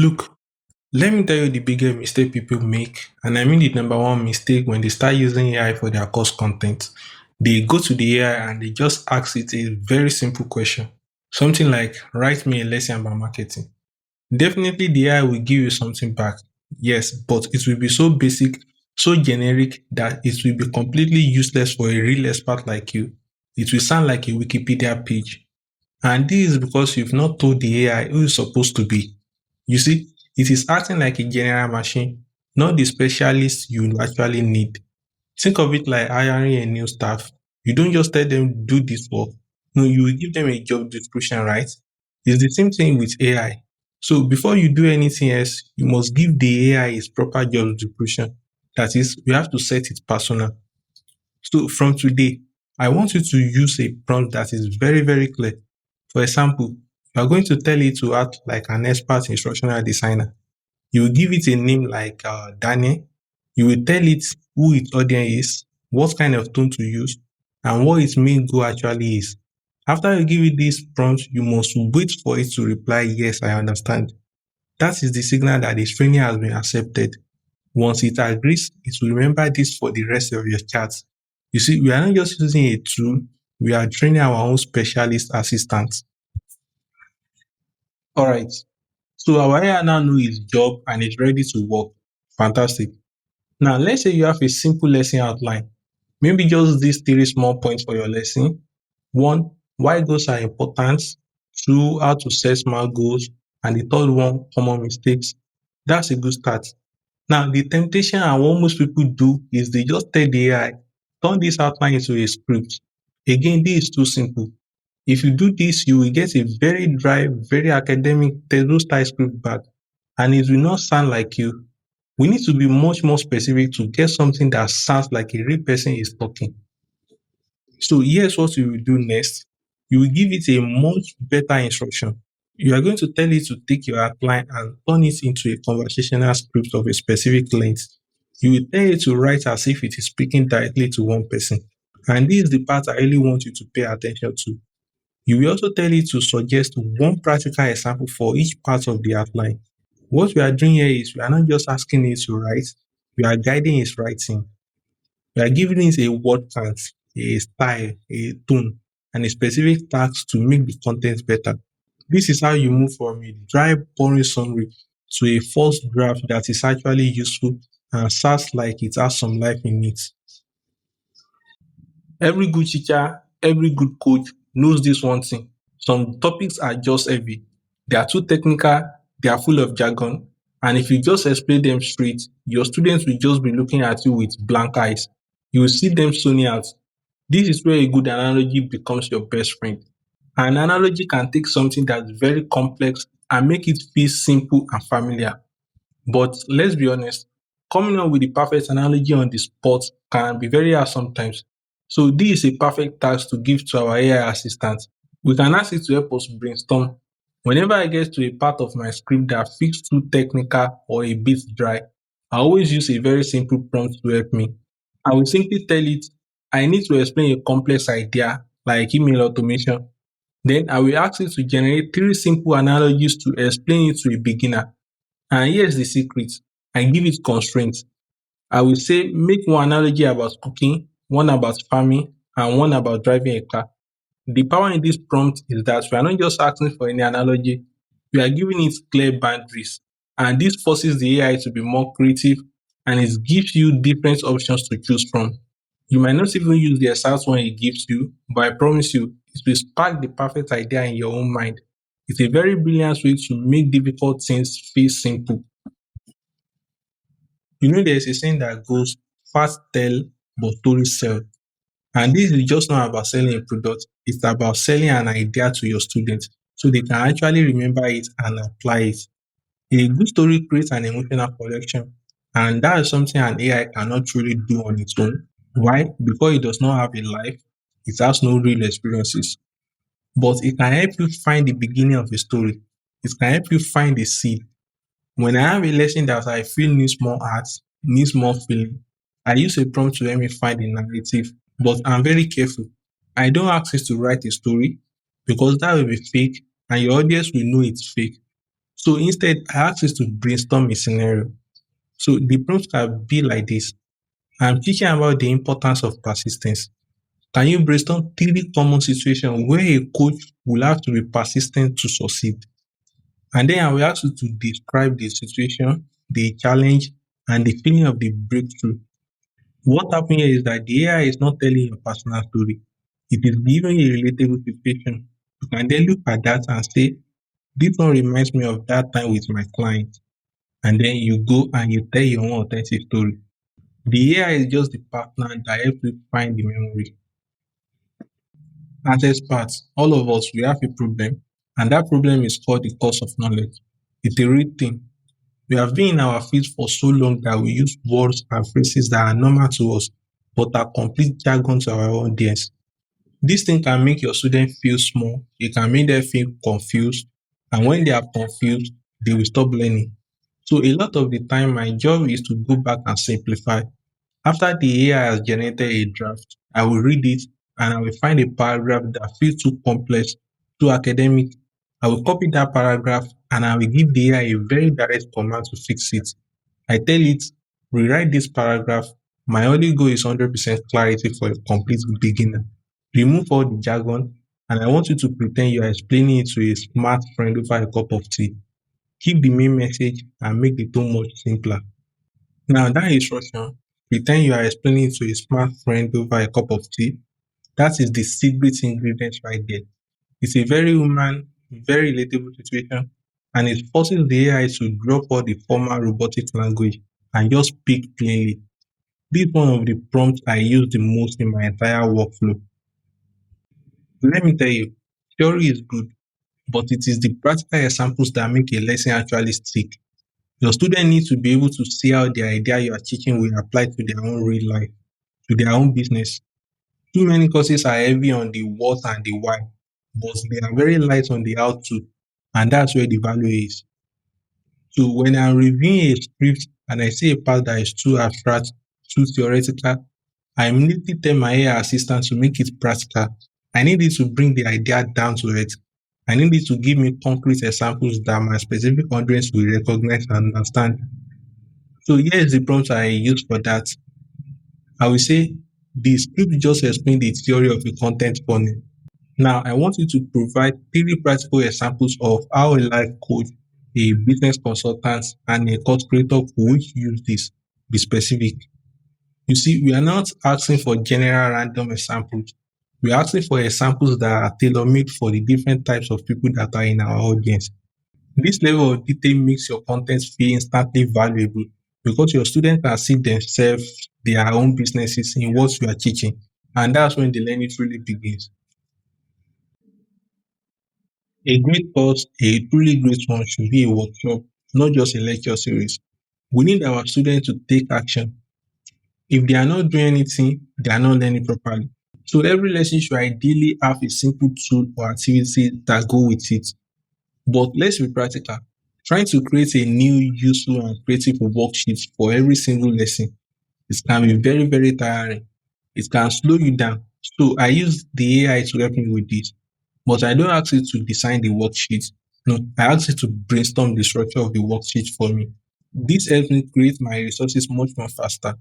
Look, let me tell you the biggest mistake people make, and I mean the number one mistake when they start using AI for their course content. They go to the AI and they just ask it a very simple question. Something like, write me a lesson about marketing. Definitely the AI will give you something back. Yes, but it will be so basic, so generic that it will be completely useless for a real expert like you. It will sound like a Wikipedia page. And this is because you've not told the AI who it's supposed to be. You see, it is acting like a general machine, not the specialist you actually need. Think of it like hiring a new staff. You don't just tell them do this work. No, you will give them a job description, right? It's the same thing with AI. So before you do anything else, you must give the AI its proper job description. That is, you have to set it personal. So from today, I want you to use a prompt that is very, very clear. For example, you are going to tell it to act like an expert instructional designer. You will give it a name like Daniel. You will tell it who its audience is, what kind of tone to use, and what its main goal actually is. After you give it this prompt, you must wait for it to reply, yes, I understand. That is the signal that the training has been accepted. Once it agrees, it will remember this for the rest of your chat. You see, we are not just using a tool, we are training our own specialist assistants. All right. So our AI now knows its job and is ready to work. Fantastic. Now, let's say you have a simple lesson outline. Maybe just these three small points for your lesson. One, why goals are important. Two, how to set smart goals. And the third one, common mistakes. That's a good start. Now, the temptation and what most people do is they just tell the AI, turn this outline into a script. Again, this is too simple. If you do this, you will get a very dry, very academic textbook style script back, and it will not sound like you. We need to be much more specific to get something that sounds like a real person is talking. So here's what you will do next. You will give it a much better instruction. You are going to tell it to take your outline and turn it into a conversational script of a specific length. You will tell it to write as if it is speaking directly to one person. And this is the part I really want you to pay attention to. You will also tell it to suggest one practical example for each part of the outline. What we are doing here is we are not just asking it to write, we are guiding its writing. We are giving it a word count, a style, a tone, and a specific task to make the content better. This is how you move from a dry, boring summary to a first draft that is actually useful and sounds like it has some life in it. Every good teacher, every good coach knows this one thing. Some topics are just heavy. They are too technical, they are full of jargon, and if you just explain them straight, your students will just be looking at you with blank eyes. You will see them zoning out. This is where a good analogy becomes your best friend. An analogy can take something that's very complex and make it feel simple and familiar. But let's be honest, coming up with the perfect analogy on the spot can be very hard sometimes. So this is a perfect task to give to our AI assistant. We can ask it to help us brainstorm. Whenever I get to a part of my script that feels too technical or a bit dry, I always use a very simple prompt to help me. I will simply tell it, I need to explain a complex idea like email automation. Then I will ask it to generate three simple analogies to explain it to a beginner. And here's the secret. I give it constraints. I will say make one analogy about cooking, one about farming, and one about driving a car. The power in this prompt is that we are not just asking for any analogy, we are giving it clear boundaries. And this forces the AI to be more creative and it gives you different options to choose from. You might not even use the exact one it gives you, but I promise you, it will spark the perfect idea in your own mind. It's a very brilliant way to make difficult things feel simple. You know, there's a saying that goes fast tell but stories sell. And this is just not about selling a product, it's about selling an idea to your students so they can actually remember it and apply it. A good story creates an emotional connection, and that is something an AI cannot truly do on its own. Why? Because it does not have a life, it has no real experiences. But it can help you find the beginning of a story, it can help you find the seed. When I have a lesson that I feel needs more art, needs more feeling, I use a prompt to help me find the narrative. But I'm very careful. I don't ask it to write a story because that will be fake and your audience will know it's fake. So instead, I asked it to brainstorm a scenario. So the prompt can be like this. I'm teaching about the importance of persistence. Can you brainstorm three common situations where a coach will have to be persistent to succeed? And then I will ask you to describe the situation, the challenge, and the feeling of the breakthrough. What happened here is that the AI is not telling your personal story. It is giving you a relatable situation. You can then look at that and say, this one reminds me of that time with my client. And then you go and you tell your own authentic story. The AI is just the partner that helps you find the memory. As experts, all of us, we have a problem, and that problem is called the cost of knowledge. It's a real thing. We have been in our field for so long that we use words and phrases that are normal to us, but are complete jargon to our audience. This thing can make your students feel small, it can make them feel confused, and when they are confused, they will stop learning. So a lot of the time, my job is to go back and simplify. After the AI has generated a draft, I will read it and I will find a paragraph that feels too complex, too academic. I will copy that paragraph and I will give the AI a very direct command to fix it. I tell it, rewrite this paragraph. My only goal is 100% clarity for a complete beginner. Remove all the jargon, and I want you to pretend you are explaining it to a smart friend over a cup of tea. Keep the main message and make the tone much simpler. Now, that instruction, pretend you are explaining it to a smart friend over a cup of tea. That is the secret ingredient right there. It's a very human, very relatable situation, and it forces the AI to drop all the formal robotic language and just speak plainly. This is one of the prompts I use the most in my entire workflow. Let me tell you, theory is good, but it is the practical examples that make a lesson actually stick. Your student needs to be able to see how the idea you are teaching will apply to their own real life, to their own business. Too many courses are heavy on the what and the why, but they are very light on the how to, and that's where the value is. So when I'm reviewing a script and I see a part that is too abstract, too theoretical, I immediately tell my AI assistant to make it practical. I need it to bring the idea down to it. I need it to give me concrete examples that my specific audience will recognize and understand. So here's the prompt I use for that. I will say the script just explained the theory of a content funnel. Now I want you to provide three practical examples of how a life coach, a business consultant, and a course creator could use this. Be specific. You see, we are not asking for general random examples. We are asking for examples that are tailor-made for the different types of people that are in our audience. This level of detail makes your content feel instantly valuable because your students can see themselves, their own businesses in what you are teaching. And that's when the learning truly begins. A great course, a truly great one, should be a workshop, not just a lecture series. We need our students to take action. If they are not doing anything, they are not learning properly. So every lesson should ideally have a simple tool or activity that go with it. But let's be practical. Trying to create a new, useful, and creative worksheet for every single lesson, it can be very, very tiring. It can slow you down. So I use the AI to help me with this. But I don't ask it to design the worksheet. No, I ask it to brainstorm the structure of the worksheet for me. This helps me create my resources much more faster.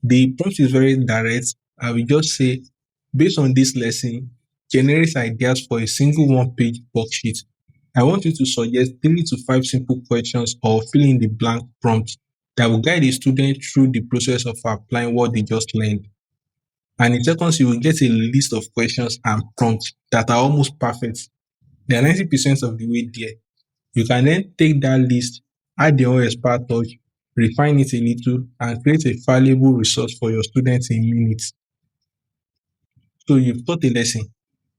The prompt is very direct. I will just say, based on this lesson, generate ideas for a single one-page worksheet. I want you to suggest 3 to 5 simple questions or fill in the blank prompts that will guide the student through the process of applying what they just learned. And in seconds, you will get a list of questions and prompts that are almost perfect. They are 90% of the way there. You can then take that list, add your own expert touch, refine it a little, and create a valuable resource for your students in minutes. So you've taught a lesson.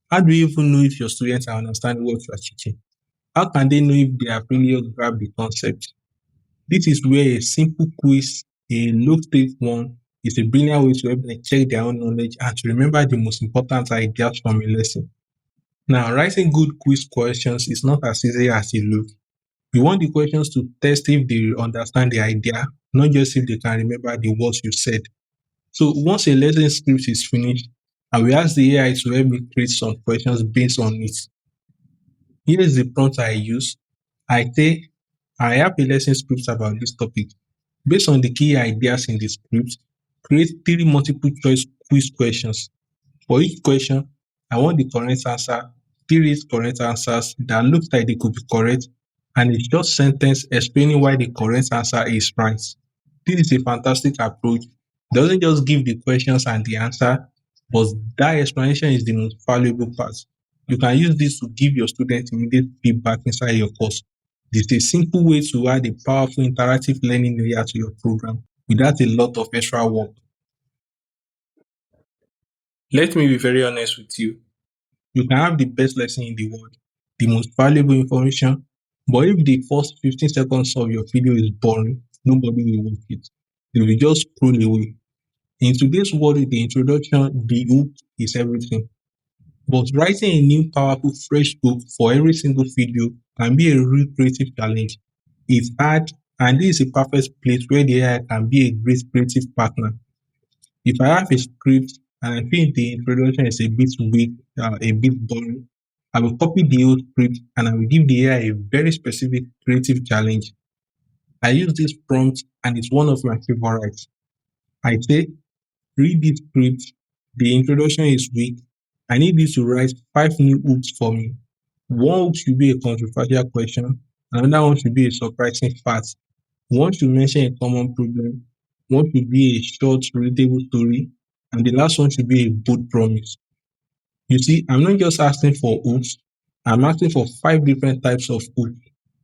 How do you even know if your students are understanding what you are teaching? How can they know if they have really grabbed the concept? This is where a simple quiz, a low-stake one, is a brilliant way to help them check their own knowledge and to remember the most important ideas from a lesson. Now, writing good quiz questions is not as easy as it looks. You want the questions to test if they understand the idea, not just if they can remember the words you said. So once a lesson script is finished, I will ask the AI to help me create some questions based on it. Here is the prompt I use. I say I have a lesson script about this topic. Based on the key ideas in the script, create three multiple choice quiz questions. For each question, I want the correct answer, three correct answers that looks like they could be correct, and a short sentence explaining why the correct answer is right. This is a fantastic approach. It doesn't just give the questions and the answer, but that explanation is the most valuable part. You can use this to give your students immediate feedback inside your course. This is a simple way to add a powerful interactive learning layer to your program without a lot of extra work. Let me be very honest with you. You can have the best lesson in the world, the most valuable information, but if the first 15 seconds of your video is boring, nobody will watch it. They will just scroll away. In today's world, with the introduction, the hook is everything. But writing a new, powerful, fresh hook for every single video can be a real creative challenge. It's hard, and this is a perfect place where the AI can be a great creative partner. If I have a script and I feel the introduction is a bit weak, a bit boring, I will copy the old script and I will give the AI a very specific creative challenge. I use this prompt and it's one of my favorites. I say, read this script. The introduction is weak. I need you to write five new hooks for me. One hook should be a controversial question. Another one should be a surprising fact. One should mention a common problem. One should be a short, relatable story. And the last one should be a bold promise. You see, I'm not just asking for hooks. I'm asking for five different types of hooks.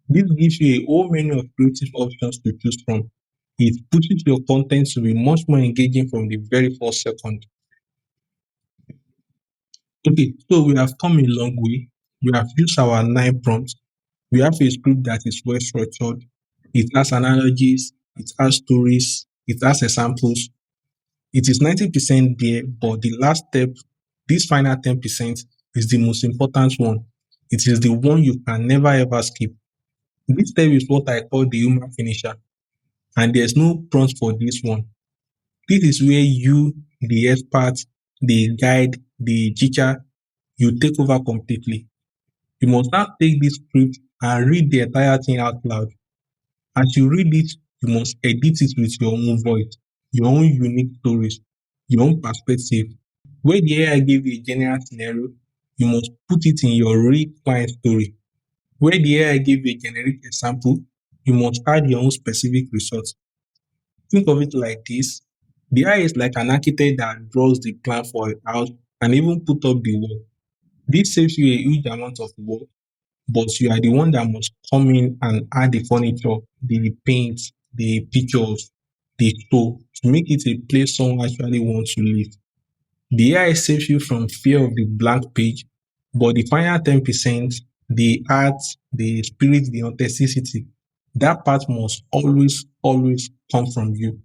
This gives you a whole menu of creative options to choose from. It pushes your content to be much more engaging from the very first second. Okay, so we have come a long way. We have used our nine prompts. We have a script that is well structured. It has analogies, it has stories, it has examples. It is 90% there, but the last step, this final 10%, is the most important one. It is the one you can never ever skip. This step is what I call the human finisher, and there's no prompt for this one. This is where you, the expert, the guide, the teacher, you take over completely. You must now take this script and read the entire thing out loud. As you read it, you must edit it with your own voice, your own unique stories, your own perspective. Where the AI gave you a general scenario, you must put it in your real client story. Where the AI gave you a generic example, you must add your own specific results. Think of it like this. The AI is like an architect that draws the plan for a house and even put up the wall. This saves you a huge amount of work, but you are the one that must come in and add the furniture, the paint, the pictures, the store to make it a place someone actually wants to live. The AI saves you from fear of the blank page, but the final 10%, the art, the spirit, the authenticity, that part must always, always come from you.